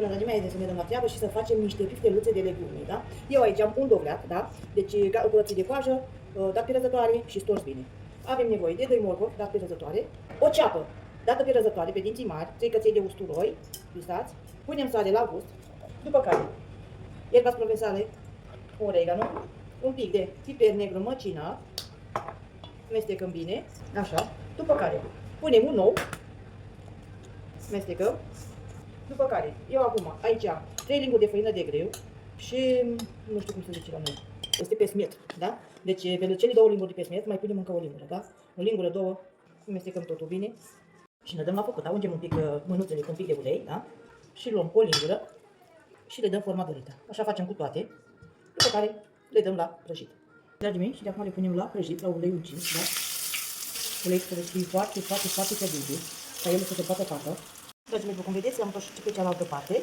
Până, dragii mei, haideți să ne dăm la treabă și să facem niște pifteluțe de legume, da? Eu aici am un dovleac, da? Deci curățit de coajă, dat pe răzătoare și stors bine. Avem nevoie de 2 morcovi, dat pe răzătoare, o ceapă, dată pe răzătoare, pe dinții mari, 3 căței de usturoi, pisați, punem sare la gust, după care ierba provenzale, oregano, un pic de piper negru măcinat, mestecăm bine, așa, după care punem un ou, mestecăm, după care eu acum aici am 3 linguri de făină de greu și nu știu cum se zice la noi, este pesmet, da? Deci pentru cele 2 linguri de pesmet mai punem încă o lingură, da? O lingură, 2, mestecăm totul bine și ne dăm la făcut, da? Ungem un pic mânuțele cu un pic de ulei, da? Și luăm o lingură și le dăm forma dorită. Așa facem cu toate, după care le dăm la prăjit. Dragii mei, și de acum le punem la prăjit, la ulei ucis, da? Ulei să fie foarte, foarte, foarte călduț, ca el să se poată facă. Dragii mei, după cum vedeți, am pus și pe cealaltă parte.